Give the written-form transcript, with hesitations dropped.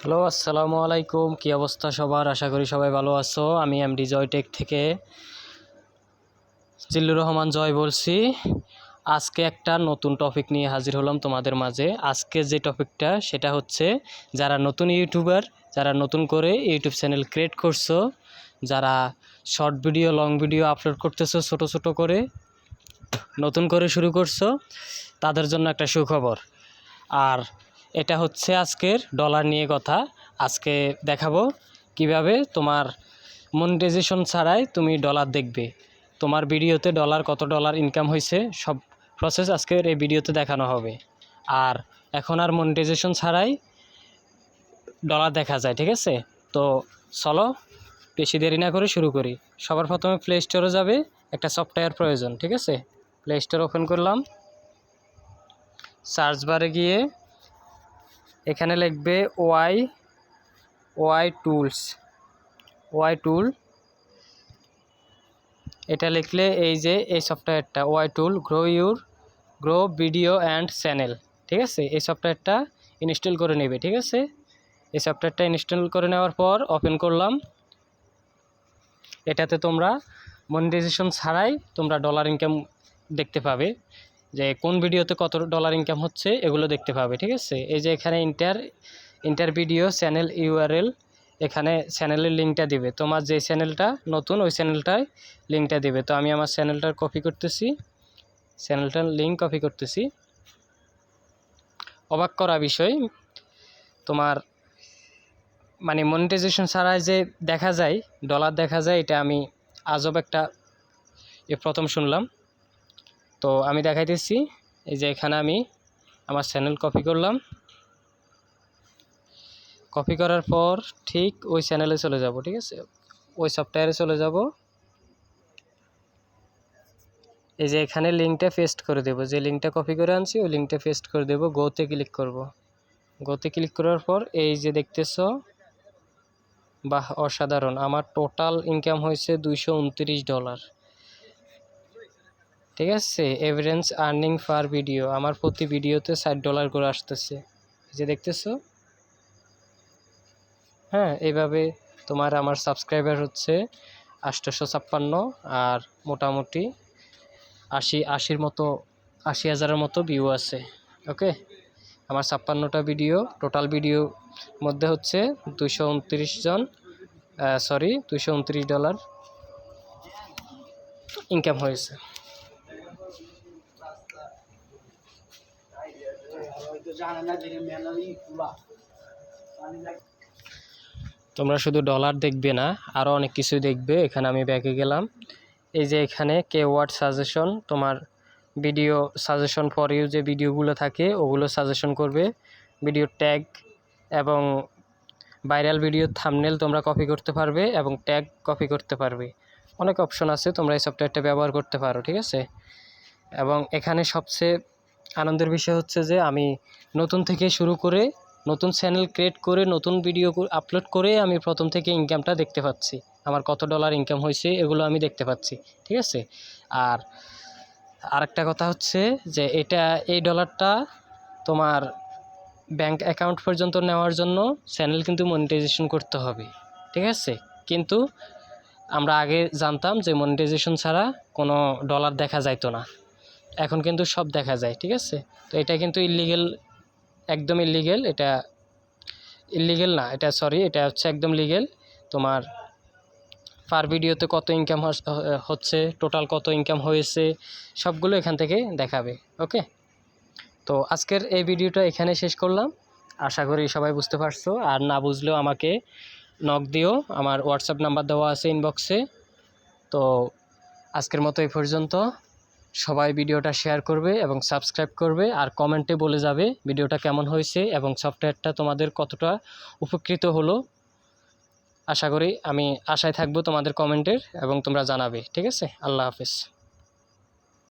Hello, আসসালামু আলাইকুম। কি অবস্থা সবার? আশা করি সবাই ভালো আছো। আমি এমডি জয়টেক থেকে জিল্লুর রহমান জয় বলছি। আজকে একটা নতুন টপিক নিয়ে হাজির হলাম তোমাদের মাঝে। আজকে যে টপিকটা সেটা হচ্ছে যারা নতুন ইউটিউবার, যারা নতুন করে ইউটিউব চ্যানেল ক্রিয়েট করছো, যারা short video long video upload করতেছো ছোট ছোট করে, নতুন করে শুরু করছো, তাদের জন্য একটা সুখবর। আর এটা হচ্ছে আজকের ডলার নিয়ে কথা। আজকে দেখাবো কিভাবে তোমার মনিটাইজেশন ছাড়াই তুমি ডলার দেখবে, তোমার ভিডিওতে কত ডলার ইনকাম হয়েছে, সব প্রসেস আজকের এই ভিডিওতে দেখানো হবে। আর এখন আর মনিটাইজেশন ছাড়াই ডলার দেখা যায়, ঠিক আছে? তো চলো বেশি দেরি না করে শুরু করি। সবার প্রথমে প্লে স্টোরে যাবে, একটা সফটওয়্যার প্রয়োজন, ঠিক আছে? প্লে স্টোর ওপেন করলাম, সার্চ বারে গিয়ে এখানে লিখবে ওয়াই টুল। এটা লিখলে এই যে এই সফটওয়্যারটা ওয়াই tool grow video and channel, ঠিক আছে? এই সফটওয়্যারটা ইনস্টল করে নেবে, ঠিক আছে? এই সফটওয়্যারটা ইনস্টল করে নেওয়ার পর ওপেন করলাম। এটাতে তোমরা মনিটাইজেশন ছাড়াই তোমরা ডলার ইনকাম দেখতে পাবে, যে কোন ভিডিওতে কত ডলার ইনকাম হচ্ছে এগুলো দেখতে পাবে, ঠিক আছে? এই যে এখানে ইন্টার ভিডিও চ্যানেল ইউআরএল, এখানে চ্যানেলের লিঙ্কটা দিবে। তোমার যে চ্যানেলটা নতুন ওই চ্যানেলটায় লিঙ্কটা দিবে। তো আমি আমার চ্যানেলটার লিঙ্ক কপি করতেছি। অবাক করা বিষয়, তোমার মানে মনিটাইজেশন ছাড়াই যে দেখা যায় ডলার দেখা যায়, এটা আমি আজব একটা প্রথম শুনলাম। তো আমি দেখাইতেছি। এই যে এখানে আমি আমার চ্যানেল কপি করলাম। কপি করার পর ঠিক ওই চ্যানেলে চলে যাব, ঠিক আছে? ওই সফটওয়্যারে চলে যাব। এই যে এখানে লিঙ্কটা পেস্ট করে দেব, যে লিঙ্কটা কপি করে আনছি ওই লিঙ্কটা পেস্ট করে দেব। গোতে ক্লিক করব। গোতে ক্লিক করার পর এই যে দেখতেছো, বাহ অসাধারণ, আমার টোটাল ইনকাম হয়েছে $229, ঠিক আছে? এভারেজ আর্নিং পার ভিডিও, আমার প্রতি ভিডিওতে $60 করে আসতেছে, এই যে দেখতেছো। হ্যাঁ, এইভাবে আমার সাবস্ক্রাইবার হচ্ছে 856, আর মোটামুটি 80,000-এর মতো ভিউ আছে। ওকে, আমার 56টা ভিডিও, টোটাল ভিডিও মধ্যে হচ্ছে $229 ইনকাম হয়েছে। তোমরা শুধু ডলার দেখবে না, আরও অনেক কিছু দেখবে। এখানে আমি ব্যাকে গেলাম। এই যে এখানে কিওয়ার্ড সাজেশন, তোমার ভিডিও সাজেশন ফর ইউ, যে ভিডিওগুলো থাকে ওগুলো সাজেশন করবে। ভিডিও ট্যাগ এবং ভাইরাল ভিডিও থাম্বনেল তোমরা কপি করতে পারবে এবং ট্যাগ কপি করতে পারবে। অনেক অপশন আছে, তোমরা এই সফটওয়্যারটা ব্যবহার করতে পারো, ঠিক আছে? এবং এখানে সবচেয়ে আনন্দের বিষয় হচ্ছে যে আমি নতুন থেকে শুরু করে, নতুন চ্যানেল ক্রিয়েট করে, নতুন ভিডিও আপলোড করে আমি প্রথম থেকে ইনকামটা দেখতে পাচ্ছি। আমার কত ডলার ইনকাম হয়েছে এগুলো আমি দেখতে পাচ্ছি, ঠিক আছে? আর আরেকটা কথা হচ্ছে যে এই ডলারটা তোমার ব্যাংক অ্যাকাউন্ট পর্যন্ত নেওয়ার জন্য চ্যানেল কিন্তু মনিটাইজেশন করতে হবে, ঠিক আছে? কিন্তু আমরা আগে জানতাম যে মনিটাইজেশন ছাড়া কোনো ডলার দেখা যাইতো না, এখন কিন্তু সব দেখা যায়, ঠিক আছে? তো এটা কিন্তু ইল্লিগেল, একদম ইল্লিগেল। এটা ইল্লিগেল না, এটা হচ্ছে একদম লিগেল। তোমার পার ভিডিওতে কত ইনকাম হচ্ছে, টোটাল কত ইনকাম হয়েছে, সবগুলো এখান থেকে দেখাবে। ওকে, তো আজকের এই ভিডিওটা এখানে শেষ করলাম। আশা করি সবাই বুঝতে পারছো। আর না বুঝলেও আমাকে নক দিও, আমার হোয়াটসঅ্যাপ নাম্বার দেওয়া আছে ইনবক্সে। তো আজকের মতো এই পর্যন্ত। সবাই ভিডিওটা শেয়ার করবে এবং সাবস্ক্রাইব করবে, আর কমেন্টে বলে যাবে ভিডিওটা কেমন হয়েছে এবং সফটওয়্যারটা তোমাদের কতটা উপকৃত হলো। আশা করি, আমি আশায় থাকবো তোমাদের কমেন্টের, এবং তোমরা জানাবে, ঠিক আছে? আল্লাহ হাফেজ।